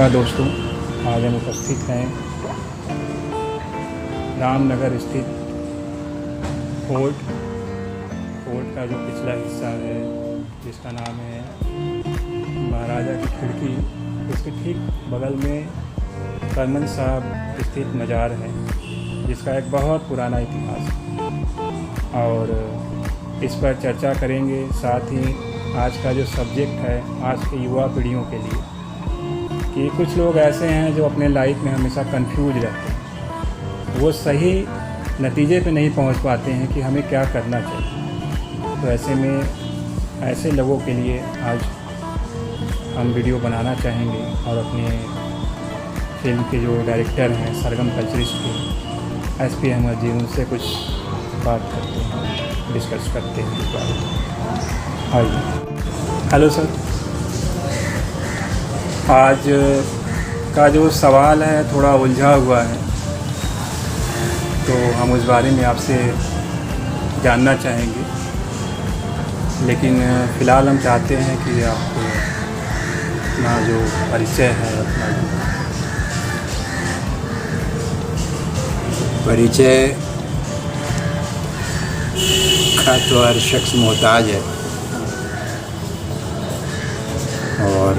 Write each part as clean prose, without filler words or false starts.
नमस्कार दोस्तों, आज हम उपस्थित हैं रामनगर स्थित फोर्ट का जो पिछला हिस्सा है जिसका नाम है महाराजा की खिड़की, उसके ठीक बगल में करमन साहब स्थित मज़ार है जिसका एक बहुत पुराना इतिहास है और इस पर चर्चा करेंगे। साथ ही आज का जो सब्जेक्ट है आज के युवा पीढ़ियों के लिए कि कुछ लोग ऐसे हैं जो अपने लाइफ में हमेशा कंफ्यूज रहते हैं, वो सही नतीजे पे नहीं पहुंच पाते हैं कि हमें क्या करना चाहिए। तो ऐसे में ऐसे लोगों के लिए आज हम वीडियो बनाना चाहेंगे और अपने फिल्म के जो डायरेक्टर हैं सरगम कल्चरिस्ट के SP अहमद जी, उनसे कुछ बात करते हैं, डिस्कस करते हैं इस बारे में। आइए। हेलो सर, आज का जो सवाल है थोड़ा उलझा हुआ है, तो हम उस बारे में आपसे जानना चाहेंगे, लेकिन फ़िलहाल हम चाहते हैं कि आप अपना जो परिचय है, अपना परिचय का तो हर शख्स मोहताज है और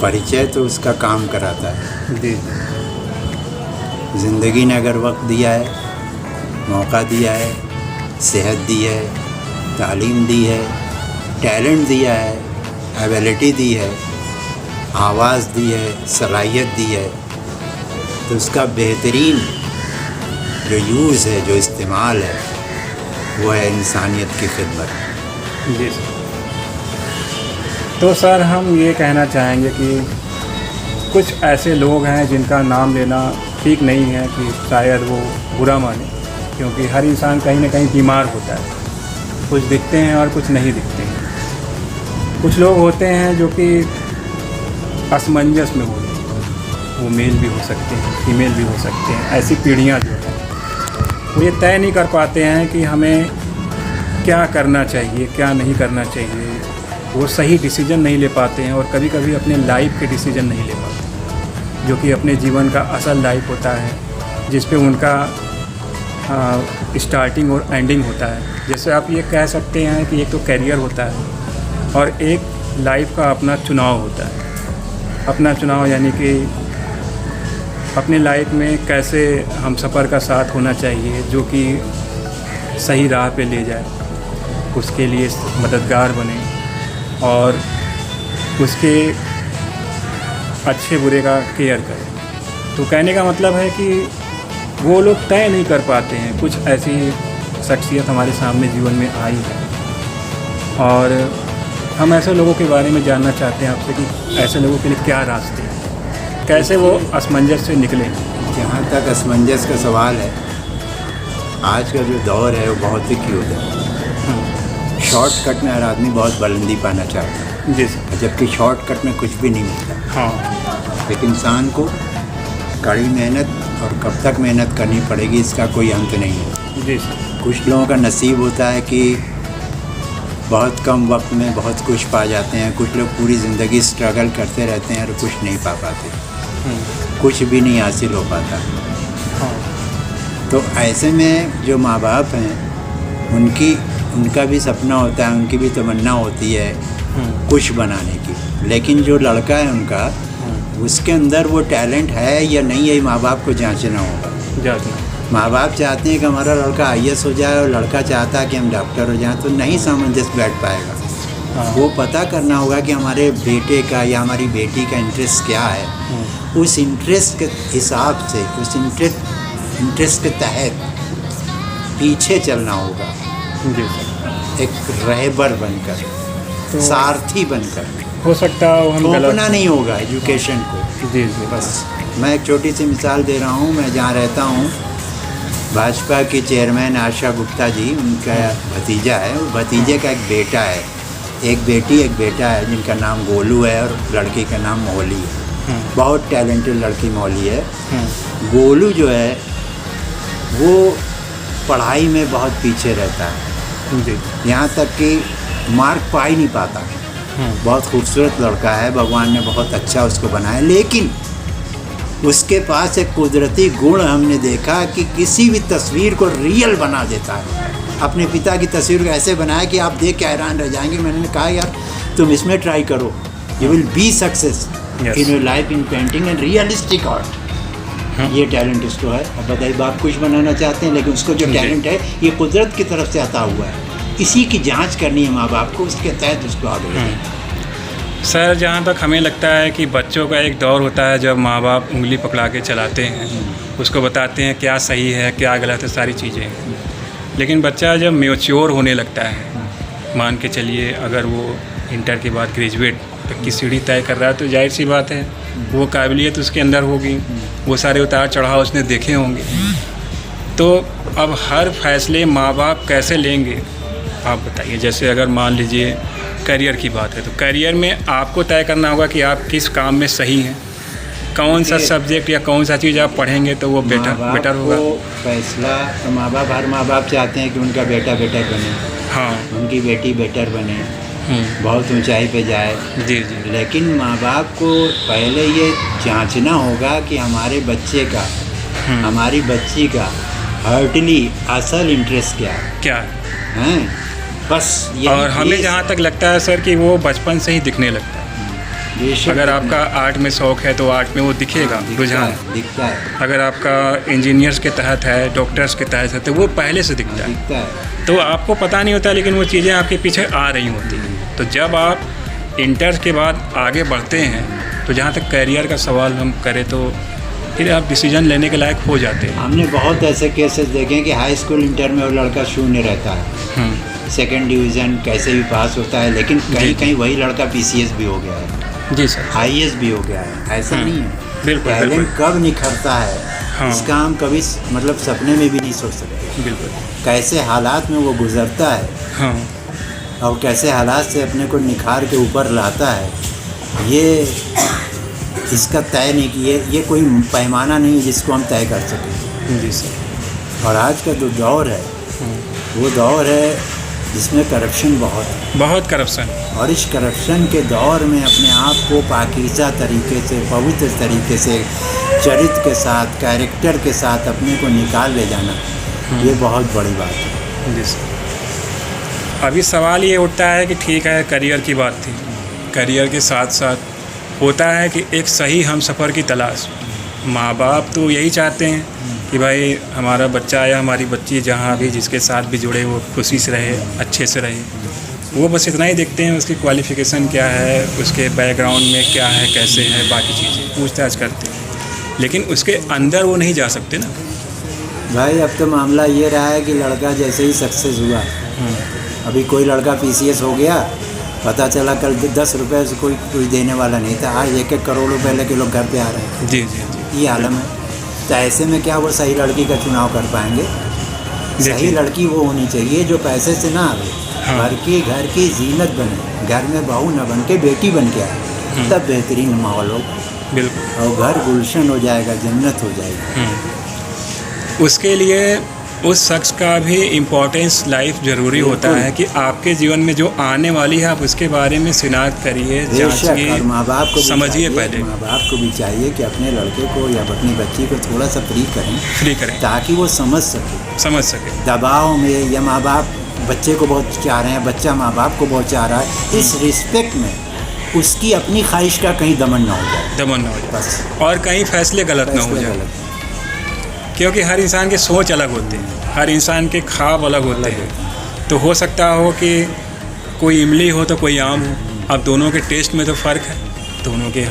परिचय तो उसका काम कराता है। जी, ज़िंदगी ने अगर वक्त दिया है, मौका दिया है, सेहत दी है, तालीम दी है, टैलेंट दिया है, एबिलिटी दी है, आवाज़ दी है, सलाहियत दी है, तो उसका बेहतरीन जो यूज़ है, जो इस्तेमाल है, वो है इंसानियत की खिदमत। जी सर। तो सर हम ये कहना चाहेंगे कि कुछ ऐसे लोग हैं जिनका नाम लेना ठीक नहीं है कि शायद वो बुरा माने, क्योंकि हर इंसान कहीं ना कहीं बीमार होता है। कुछ दिखते हैं और कुछ नहीं दिखते हैं। कुछ लोग होते हैं जो कि असमंजस में होते हैं, वो मेल भी हो सकते हैं, फीमेल भी हो सकते हैं। ऐसी पीढ़ियाँ जो हैं वो ये तय नहीं कर पाते हैं कि हमें क्या करना चाहिए, क्या नहीं करना चाहिए। वो सही डिसीजन नहीं ले पाते हैं और कभी कभी अपने लाइफ के डिसीजन नहीं ले पाते, जो कि अपने जीवन का असल लाइफ होता है, जिस पे उनका स्टार्टिंग और एंडिंग होता है। जैसे आप ये कह सकते हैं कि एक तो कैरियर होता है और एक लाइफ का अपना चुनाव होता है। अपना चुनाव यानी कि अपने लाइफ में कैसे हम सफ़र का साथ होना चाहिए जो कि सही राह पे ले जाए, उसके लिए मददगार बने और उसके अच्छे बुरे का केयर करें। तो कहने का मतलब है कि वो लोग तय नहीं कर पाते हैं। कुछ ऐसी शख्सियत हमारे सामने जीवन में आई है और हम ऐसे लोगों के बारे में जानना चाहते हैं आपसे कि ऐसे लोगों के लिए क्या रास्ते हैं, कैसे वो असमंजस से निकलें। जहाँ तक असमंजस का सवाल है, आज का जो दौर है वो बहुत ही क्यूट है। शॉर्टकट में हर आदमी बहुत बुलंदी पाना चाहता है, जी सर, जबकि शॉर्टकट में कुछ भी नहीं मिलता। हाँ, एक इंसान को कड़ी मेहनत और कब तक मेहनत करनी पड़ेगी इसका कोई अंत नहीं है। जी सर। कुछ लोगों का नसीब होता है कि बहुत कम वक्त में बहुत कुछ पा जाते हैं, कुछ लोग पूरी ज़िंदगी स्ट्रगल करते रहते हैं और कुछ नहीं पा पाते, कुछ भी नहीं हासिल हो पाता। हाँ, तो ऐसे में जो माँ बाप हैं उनका भी सपना होता है, उनकी भी तमन्ना होती है कुछ बनाने की, लेकिन जो लड़का है उनका उसके अंदर वो टैलेंट है या नहीं है, माँ बाप को जांचना होगा। माँ बाप चाहते हैं कि हमारा लड़का IAS हो जाए और लड़का चाहता है कि हम डॉक्टर हो जाएं, तो नहीं सामंजस्य बैठ पाएगा। वो पता करना होगा कि हमारे बेटे का या हमारी बेटी का इंटरेस्ट क्या है, उस इंटरेस्ट के हिसाब से, उस इंटरेस्ट के तहत पीछे चलना होगा। जी सर। एक रहबर बनकर, तो सारथी बनकर, हो सकता है हम थोपना नहीं होगा एजुकेशन को। जी जी। बस मैं एक छोटी सी मिसाल दे रहा हूँ। मैं जहाँ रहता हूँ, भाजपा की चेयरमैन आशा गुप्ता जी, उनका भतीजा है, वो भतीजे का एक बेटा है, एक बेटी एक बेटा है जिनका नाम गोलू है और लड़की का नाम मोहली है। बहुत टैलेंटेड लड़की मोहली है। गोलू जो है वो पढ़ाई में बहुत पीछे रहता है, जी। यहाँ तक कि मार्क पा ही नहीं पाता। बहुत खूबसूरत लड़का है, भगवान ने बहुत अच्छा उसको बनाया, लेकिन उसके पास एक कुदरती गुण हमने देखा कि किसी भी तस्वीर को रियल बना देता है। अपने पिता की तस्वीर को ऐसे बनाया कि आप देख के हैरान रह जाएंगे। मैंने कहा यार तुम इसमें ट्राई करो, you will be success in your life in painting and realistic art. ये टैलेंट उसको है। अब बताइए, बाप कुछ बनाना चाहते हैं लेकिन उसको जो टैलेंट है ये कुदरत की तरफ से आता हुआ है, इसी की जांच करनी है माँ बाप को, उसके तहत उसको आगे। सर, जहाँ तक हमें लगता है कि बच्चों का एक दौर होता है जब माँ बाप उंगली पकड़ा के चलाते हैं, उसको बताते हैं क्या सही है क्या गलत है, सारी चीज़ें। लेकिन बच्चा जब मैच्योर होने लगता है, मान के चलिए अगर वो इंटर के बाद ग्रेजुएट तक की सीढ़ी तय कर रहा है, तो जाहिर सी बात है वो काबिलियत उसके अंदर होगी, वो सारे उतार चढ़ाव उसने देखे होंगे। तो अब हर फैसले माँ बाप कैसे लेंगे आप बताइए। जैसे अगर मान लीजिए करियर की बात है, तो करियर में आपको तय करना होगा कि आप किस काम में सही हैं, कौन सा सब्जेक्ट या कौन सा चीज़ आप पढ़ेंगे तो वो बेटर होगा। फैसला तो हर माँ बाप चाहते हैं कि उनका बेटा बेटर बने, हाँ, उनकी बेटी बेटर बने, बहुत ऊंचाई पे जाए। जी जी। लेकिन माँ बाप को पहले ये जांचना होगा कि हमारे बच्चे का, हमारी बच्ची का हार्टली असल इंटरेस्ट क्या है। बस ये। और हमें जहाँ तक लगता है सर कि वो बचपन से ही दिखने लगता है। अगर आपका आर्ट में शौक़ है तो आर्ट में वो दिखेगा, रुझान दिखता है। अगर आपका इंजीनियर्स के तहत है, डॉक्टर्स के तहत है, तो वो पहले से दिखता है। तो आपको पता नहीं होता लेकिन वो चीज़ें आपके पीछे आ रही होती हैं। तो जब आप इंटर के बाद आगे बढ़ते हैं, तो जहाँ तक करियर का सवाल हम करें तो फिर आप डिसीजन लेने के लायक हो जाते हैं। हमने बहुत ऐसे केसेस देखे हैं कि हाई स्कूल इंटर में वो लड़का शून्य रहता है, सेकेंड डिवीज़न कैसे भी पास होता है, लेकिन कहीं कहीं वही लड़का PCS भी हो गया है, जी सर, IAS भी हो गया है। ऐसा नहीं है। बिल्कुल, टैलेंट कब निखरता है इसका हम कभी मतलब सपने में भी नहीं सोच सकते। बिल्कुल, कैसे हालात में वो गुजरता है और कैसे हालात से अपने को निखार के ऊपर लाता है, ये इसका तय नहीं कि ये कोई पैमाना नहीं है जिसको हम तय कर सकें। जी सर। और आज का जो दौर है वो दौर है जिसमें करप्शन बहुत करप्शन, और इस करप्शन के दौर में अपने आप को पाकीज़ा तरीके से, पवित्र तरीके से, चरित्र के साथ, कैरेक्टर के साथ अपने को निकाल ले जाना, ये बहुत बड़ी बात है। जी सर। अभी सवाल ये उठता है कि ठीक है करियर की बात थी, करियर के साथ साथ होता है कि एक सही हमसफ़र की तलाश। माँ बाप तो यही चाहते हैं कि भाई हमारा बच्चा या हमारी बच्ची जहाँ भी जिसके साथ भी जुड़े वो खुशी से रहे, अच्छे से रहे। वो बस इतना ही देखते हैं उसकी क्वालिफ़िकेशन क्या है, उसके बैकग्राउंड में क्या है, कैसे है, बाकी चीज़ें पूछताछ करते हैं, लेकिन उसके अंदर वो नहीं जा सकते ना भाई। अब तो मामला ये रहा है कि लड़का जैसे ही सक्सेस हुआ, अभी कोई लड़का PCS हो गया, पता चला कल 10 रुपये से कोई देने वाला नहीं था, आज 1-1 करोड़ रुपए लेके लोग घर पे आ रहे हैं। जी जी जी। ये आलम है। तो ऐसे में क्या वो सही लड़की का चुनाव कर पाएंगे? सही लड़की वो होनी चाहिए जो पैसे से ना आवे, घर की जीनत बने, घर में बहू न बन के बेटी बन के आए, तब बेहतरीन माहौल होगा। बिल्कुल। और घर गुलशन हो जाएगा, जन्नत हो जाएगी। उसके लिए उस शख्स का भी इम्पोर्टेंस लाइफ ज़रूरी होता है कि आपके जीवन में जो आने वाली है आप उसके बारे में शिनाख्त करिए, जांचिए, माँ बाप को समझिए। पहले माँ बाप को भी चाहिए कि अपने लड़के को या अपनी बच्ची को थोड़ा सा फ्री करें ताकि वो समझ सके। दबाव में या माँ बाप बच्चे को बहुत चाह रहे हैं, बच्चा माँ बाप को बहुत चाह रहा है, इस रिस्पेक्ट में उसकी अपनी ख्वाहिश का कहीं दमन ना हो जाए बस, और कहीं फैसले गलत ना हो जाए। क्योंकि हर इंसान के सोच अलग होते हैं, हर इंसान के ख्वाब अलग होते हैं। तो हो सकता हो कि कोई इमली हो तो कोई आम हो, अब दोनों के टेस्ट में तो फ़र्क है, दोनों के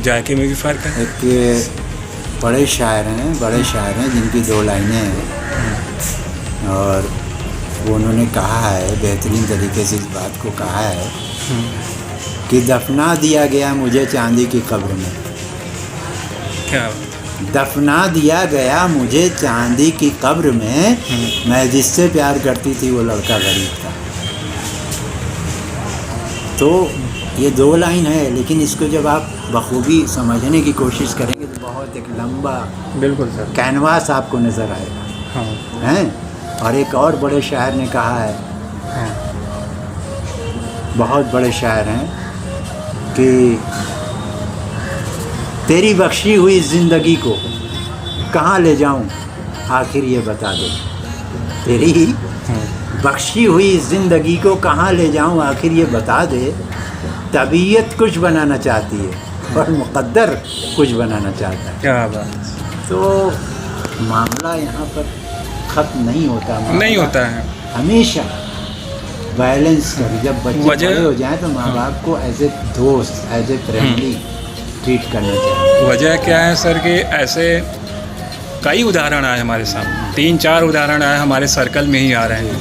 जायके में भी फ़र्क है। एक बड़े शायर हैं जिनकी 2 लाइनें हैं और वो उन्होंने कहा है, बेहतरीन तरीके से इस बात को कहा है कि दफना दिया गया मुझे चांदी की कब्र में। क्या? दफना दिया गया मुझे चांदी की कब्र में, मैं जिससे प्यार करती थी वो लड़का गरीब था। तो ये 2 लाइन है, लेकिन इसको जब आप बखूबी समझने की कोशिश करेंगे तो बहुत एक लंबा, बिल्कुल सर, कैनवास आपको नज़र आएगा। हैं? और एक और बड़े शायर ने कहा है बहुत बड़े शायर हैं कि तेरी बख्शी हुई ज़िंदगी को कहाँ ले जाऊँ आखिर ये बता दे। तेरी बख्शी हुई ज़िंदगी को कहाँ ले जाऊँ आखिर ये बता दे। तबीयत कुछ बनाना चाहती है और मुक़द्दर कुछ बनाना चाहता है। क्या बात। तो मामला यहाँ पर ख़त्म नहीं होता, नहीं होता है हमेशा वायलेंस कर। जब बच्चे वजह- बड़े हो जाएं तो माँ बाप को एज ए दोस्त, एज ए फ्रेंडली ट्रीट करना चाहिए। वजह क्या है सर कि ऐसे कई उदाहरण आए हमारे सामने, 3-4 उदाहरण आए हमारे सर्कल में ही आ रहे हैं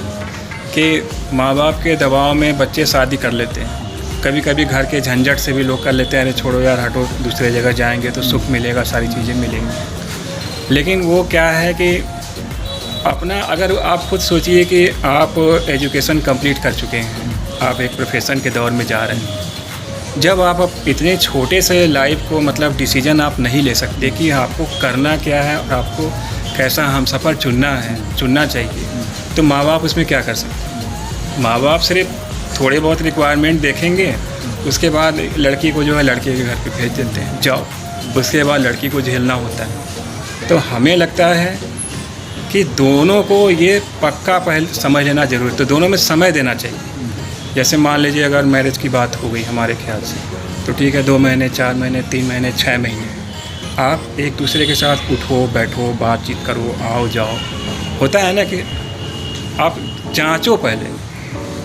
कि माँ बाप के दबाव में बच्चे शादी कर लेते हैं। कभी कभी घर के झंझट से भी लोग कर लेते हैं, अरे छोड़ो यार हटो, दूसरे जगह जाएंगे तो सुख मिलेगा, सारी चीज़ें मिलेंगी। लेकिन वो क्या है कि अपना, अगर आप खुद सोचिए कि आप एजुकेशन कंप्लीट कर चुके हैं, आप एक प्रोफेशन के दौर में जा रहे हैं, जब आप इतने छोटे से लाइफ को मतलब डिसीजन आप नहीं ले सकते कि आपको करना क्या है और आपको कैसा हमसफ़र चुनना चाहिए, तो माँ बाप उसमें क्या कर सकते हैं। माँ बाप सिर्फ थोड़े बहुत रिक्वायरमेंट देखेंगे, उसके बाद लड़की को जो है लड़के के घर पे भेज देते हैं, जाओ। उसके बाद लड़की को झेलना होता है। तो हमें लगता है कि दोनों को ये पक्का पहले समझ लेना ज़रूरी है, तो दोनों में समय देना चाहिए। जैसे मान लीजिए अगर मैरिज की बात हो गई हमारे ख्याल से, तो ठीक है 2 महीने, 4 महीने, 3 महीने, 6 महीने आप एक दूसरे के साथ उठो बैठो, बातचीत करो, आओ जाओ। होता है ना कि आप जांचो पहले।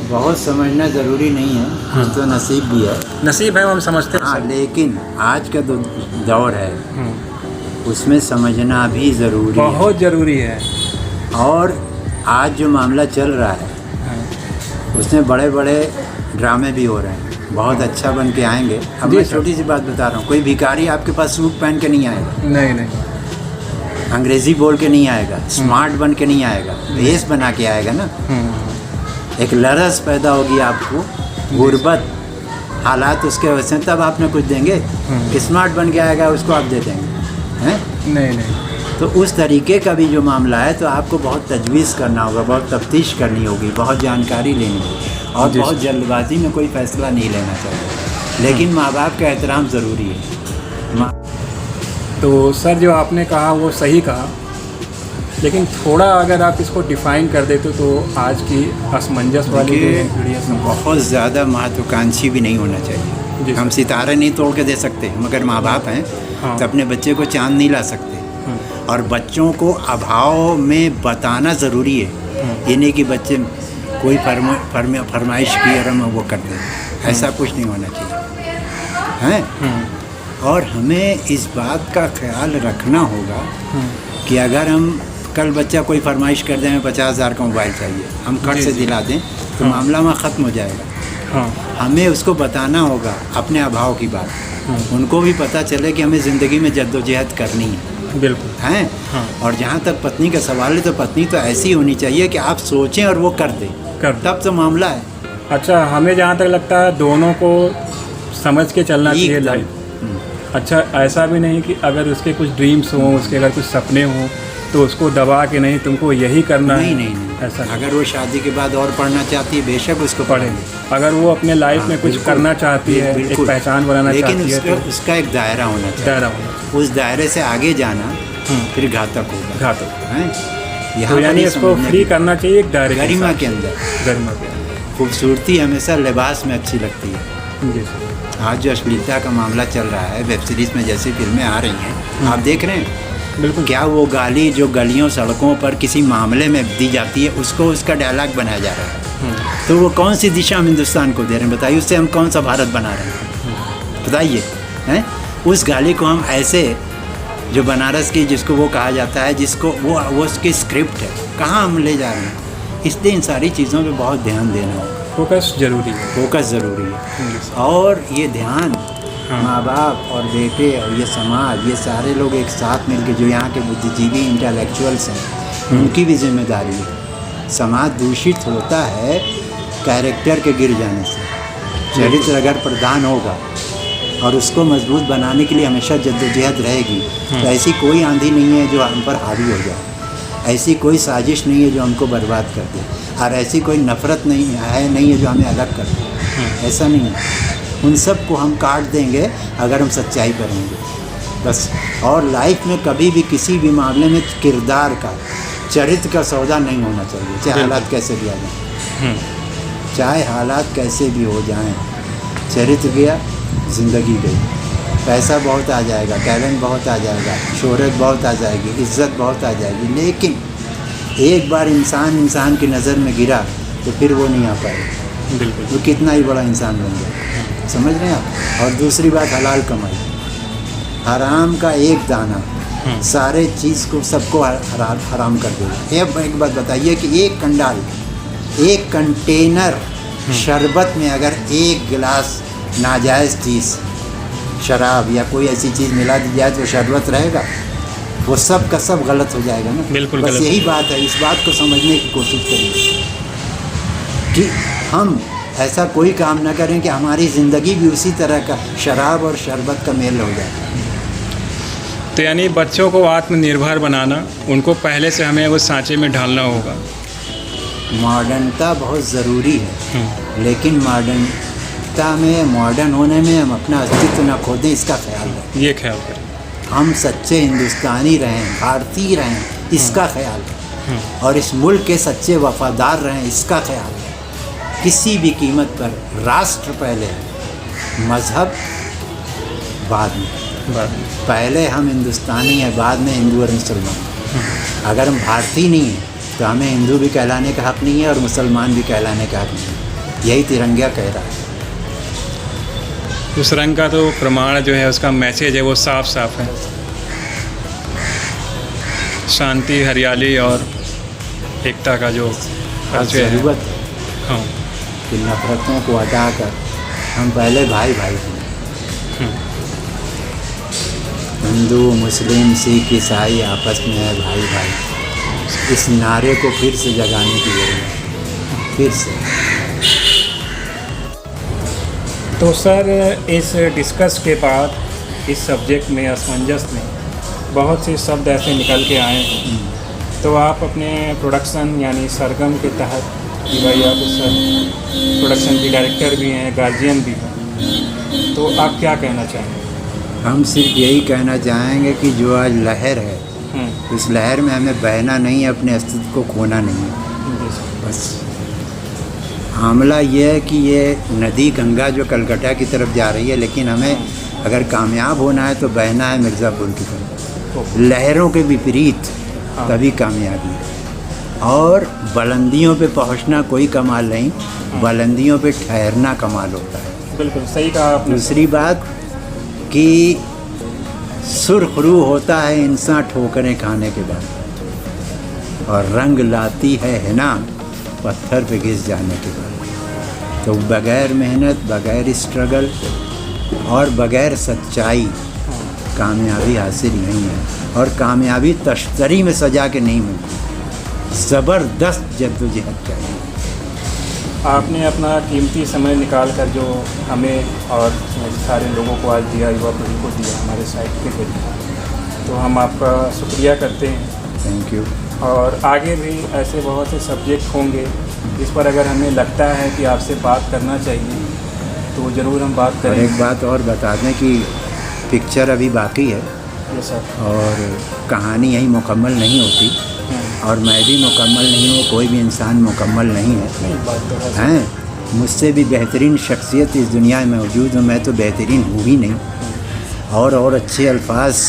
बहुत समझना ज़रूरी नहीं है, हाँ। तो नसीब भी है। नसीब है, हम समझते हैं हाँ, सर। लेकिन आज का जो दौर है उसमें समझना भी ज़रूरी है। बहुत ज़रूरी है। और आज जो मामला चल रहा है उसमें बड़े बड़े ड्रामे भी हो रहे हैं, बहुत अच्छा बन के आएंगे। अब जी मैं सर। छोटी सी बात बता रहा हूँ, कोई भिखारी आपके पास सूट पहन के नहीं आएगा, नहीं, अंग्रेज़ी बोल के नहीं आएगा, स्मार्ट बन के नहीं आएगा, भेष बना के आएगा ना। एक लरस पैदा होगी आपको, गुर्बत, हालात उसके वैसे, तब आप में कुछ देंगे। स्मार्ट बन के आएगा, उसको आप दे देंगे, हैं? नहीं। तो उस तरीके का भी जो मामला है, तो आपको बहुत तजवीज़ करना होगा, बहुत तफ्तीश करनी होगी, बहुत जानकारी लेनी होगी, और जी बहुत जल्दबाजी में कोई फ़ैसला नहीं लेना चाहिए। लेकिन माँ बाप का एहतराम ज़रूरी है। तो सर जो आपने कहा वो सही कहा, लेकिन थोड़ा अगर आप इसको डिफ़ाइन कर देते तो आज की असमंजस वाली जो पीढ़ी है संभव। बहुत ज़्यादा महत्वाकांक्षी भी नहीं होना चाहिए। जी। हम सितारे नहीं तोड़ के दे सकते, मगर माँ बाप हैं हाँ। तो अपने बच्चे को चांद नहीं ला सकते। और बच्चों को अभाव में बताना ज़रूरी है, ये नहीं कि बच्चे कोई फरमाइश की और हम वो कर दें, ऐसा कुछ नहीं होना चाहिए, हैं? और हमें इस बात का ख्याल रखना होगा कि अगर हम कल बच्चा कोई फरमाइश कर दें, हमें 50,000 का मोबाइल चाहिए, हम खर्च से दिला दें, तो मामला वहाँ ख़त्म हो जाएगा। हमें उसको बताना होगा अपने अभाव की बात, उनको भी पता चले कि हमें ज़िंदगी में जद्दोजहद करनी है। बिल्कुल हैं? और जहाँ तक पत्नी का सवाल है, तो पत्नी तो ऐसी होनी चाहिए कि आप सोचें और वो कर दें, तब तो मामला है। अच्छा, हमें जहाँ तक लगता है दोनों को समझ के चलना चाहिए लाइफ। अच्छा, ऐसा भी नहीं कि अगर उसके कुछ ड्रीम्स हों, उसके अगर कुछ सपने हों, तो उसको दबा के नहीं तुमको यही करना है। नहीं, ऐसा अगर वो शादी के बाद और पढ़ना चाहती है, बेशक उसको पढ़ेंगे। अगर वो अपने लाइफ में कुछ बिल्कुल, करना चाहती है, एक बिल्कुल। पहचान बनाना लेकिन चाहती है, उसका, उसका एक दायरा होना चाहिए। दायरा होना चाहिए। उस दायरे से आगे जाना फिर घातक होगा। घातक। हैं? तो यहाँ यानी पर इसको समझने फ्री की- करना चाहिए एक दायरे के गरिमा हिसाब के से। अंदर। गरिमा के अंदर। खूबसूरती हमेशा लिबास में अच्छी लगती है। जी सर। आज जो अश्लीलता का मामला चल रहा है, वेब सीरीज़ में जैसी फिल्में आ रही हैं, आप देख रहे हैं, बिल्कुल। क्या वो गाली जो गलियों सड़कों पर किसी मामले में दी जाती है, उसको उसका डायलॉग बनाया जा रहा है। तो वो कौन सी दिशा हम हिंदुस्तान को दे रहे हैं, बताइए। उससे हम कौन सा भारत बना रहे हैं, बताइए, हैं? उस गाली को हम ऐसे, जो बनारस की जिसको वो कहा जाता है, जिसको वो उसकी स्क्रिप्ट है, कहाँ हम ले जा रहे हैं। इसलिए इन सारी चीज़ों पे बहुत ध्यान देना है, फोकस जरूरी है। फोकस ज़रूरी है। और ये ध्यान माँ बाप और बेटे और ये समाज, ये सारे लोग एक साथ मिलकर, जो यहाँ के बुद्धिजीवी इंटेलेक्चुअल्स हैं, उनकी भी जिम्मेदारी है। समाज दूषित होता है कैरेक्टर के गिर जाने से। चरित्र अगर प्रधान होगा और उसको मजबूत बनाने के लिए हमेशा जद्दोजहद रहेगी, तो ऐसी कोई आंधी नहीं है जो हम पर हावी हो जाए, ऐसी कोई साजिश नहीं है जो हमको बर्बाद कर दे, और ऐसी कोई नफ़रत नहीं है जो हमें अलग कर दे। ऐसा नहीं है। उन सब को हम काट देंगे अगर हम सच्चाई पर रहेंगे बस। और लाइफ में कभी भी किसी भी मामले में किरदार का, चरित्र का सौदा नहीं होना चाहिए, चाहे हालात कैसे भी आ जाए, चाहे हालात कैसे भी हो जाएं। चरित्र गया, ज़िंदगी गई। पैसा बहुत आ जाएगा, टैलेंट बहुत आ जाएगा, शोहरत बहुत आ जाएगी, इज़्ज़त बहुत आ जाएगी, लेकिन एक बार इंसान की नज़र में गिरा तो फिर वो नहीं आ पाएगा। बिल्कुल। वो कितना ही बड़ा इंसान बन जाए, समझ रहे हैं आप। और दूसरी बात, हलाल कमाई, हराम का एक दाना सारे चीज़ को, सबको हराम कर देगा। एक बात बताइए कि एक कंडाल, एक कंटेनर शरबत में अगर एक गिलास नाजायज़ चीज़, शराब या कोई ऐसी चीज़ मिला दी जाए तो शरबत रहेगा? वो सब का सब गलत हो जाएगा ना। बिल्कुल बस गलत। यही बात है, इस बात को समझने की कोशिश करिए कि हम ऐसा कोई काम ना करें कि हमारी ज़िंदगी भी उसी तरह का शराब और शरबत का मेल हो जाए। तो यानी बच्चों को आत्मनिर्भर बनाना, उनको पहले से हमें उस सांचे में ढालना होगा। मॉडर्नता बहुत ज़रूरी है, लेकिन मॉडर्नता में, मॉडर्न होने में हम अपना अस्तित्व न खो दें, इसका ख्याल रखें। ये ख्याल करें। हम सच्चे हिंदुस्तानी रहें, भारतीय रहें, इसका ख्याल रखें। और इस मुल्क के सच्चे वफादार रहें, इसका ख्याल रखें। किसी भी कीमत पर राष्ट्र पहले, मज़हब बाद में। पहले हम हिंदुस्तानी हैं, बाद में हिंदू और मुसलमान। अगर हम भारतीय नहीं हैं तो हमें हिंदू भी कहलाने का हक़ नहीं है और मुसलमान भी कहलाने का हक़ नहीं है। यही तिरंगा कह रहा है। उस रंग का तो प्रमाण जो है, उसका मैसेज है, वो साफ साफ है। शांति, हरियाली और एकता का जो आज ज़रूरत है हाँ, कि नफरतों को हटाकर हम पहले भाई भाई हैं। हिंदू, मुस्लिम, सिख, ईसाई आपस में है भाई भाई। इस नारे को फिर से जगाने की ज़रूरत है, फिर से। तो सर, इस डिस्कस के बाद इस सब्जेक्ट में, असमंजस में बहुत से शब्द ऐसे निकल के आए हैं, तो आप अपने प्रोडक्शन यानी सरगम के तहत, कि भाई आप उस प्रोडक्शन के डायरेक्टर भी हैं, गार्जियन भी हैं, तो आप क्या कहना चाहेंगे? हम सिर्फ यही कहना चाहेंगे कि जो आज लहर है, इस लहर में हमें बहना नहीं है, अपने अस्तित्व को खोना नहीं है। बस मामला ये है कि ये नदी गंगा जो कलकत्ता की तरफ जा रही है, लेकिन हमें अगर कामयाब होना है तो बहना है मिर्ज़ापुर की तरफ, लहरों के विपरीत, तभी कामयाबी है। और बुलंदियों पे पहुंचना कोई कमाल नहीं, बुलंदियों पे ठहरना कमाल होता है। बिल्कुल सही कहा आपने। दूसरी बात कि सुरखरू होता है इंसान ठोकरें खाने के बाद, और रंग लाती है ना पत्थर पे घिस जाने के बाद। तो बग़ैर मेहनत, बग़ैर स्ट्रगल और बग़ैर सच्चाई कामयाबी हासिल नहीं है। और कामयाबी तश्तरी में सजा के नहीं मिलती, ज़बरदस्त जद्दोजहद चाहिए। आपने अपना कीमती समय निकाल कर जो हमें और सारे लोगों को आज दिया, युवा पीढ़ी को दिया हमारे साइट के जरिए, तो हम आपका शुक्रिया करते हैं। Thank you. और आगे भी ऐसे बहुत से सब्जेक्ट होंगे जिस पर अगर हमें लगता है कि आपसे बात करना चाहिए तो ज़रूर हम बात और करेंगे। एक बात और बता दें कि पिक्चर अभी बाकी है, यस सर। और कहानी यही मुकम्मल नहीं होती, और मैं भी मुकम्मल नहीं हूँ, कोई भी इंसान मुकम्मल नहीं है। नहीं, बात तो है। हैं, मुझसे भी बेहतरीन शख्सियत इस दुनिया में मौजूद हूँ, मैं तो बेहतरीन हूँ ही नहीं। और अच्छे अल्फाज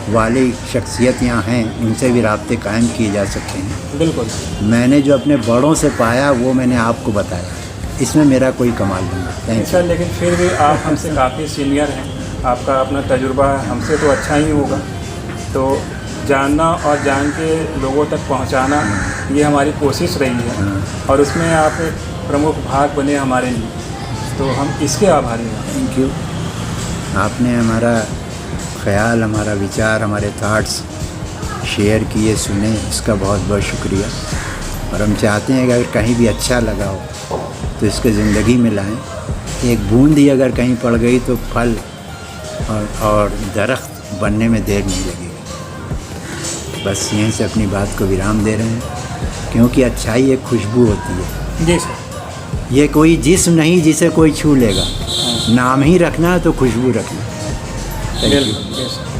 वाली शख्सियत यहाँ हैं, उनसे भी राब्ते कायम किए जा सकते हैं। बिल्कुल। मैंने जो अपने बड़ों से पाया वो मैंने आपको बताया, इसमें मेरा कोई कमाल नहीं है। थैंक सर, लेकिन फिर भी आप हमसे काफ़ी सीनियर हैं, आपका अपना तजुर्बा हमसे तो अच्छा ही होगा, तो जानना और जान के लोगों तक पहुंचाना ये हमारी कोशिश रही है, और उसमें आप एक प्रमुख भाग बने हमारे लिए, तो हम इसके आभारी हैं। Thank you. आपने हमारा ख्याल, हमारा विचार, हमारे थॉट्स शेयर किए, सुने, इसका बहुत बहुत शुक्रिया। और हम चाहते हैं कि अगर कहीं भी अच्छा लगा हो तो इसको ज़िंदगी में लाएं। एक बूंद ही अगर कहीं पड़ गई तो फल और दरख्त बनने में देर नहीं लगेगी। बस यहीं से अपनी बात को विराम दे रहे हैं, क्योंकि अच्छाई एक खुशबू होती है। जी सर। ये कोई जिस्म नहीं जिसे कोई छू लेगा, नाम ही रखना है तो खुशबू रखना। Thank you. बिल्कुल।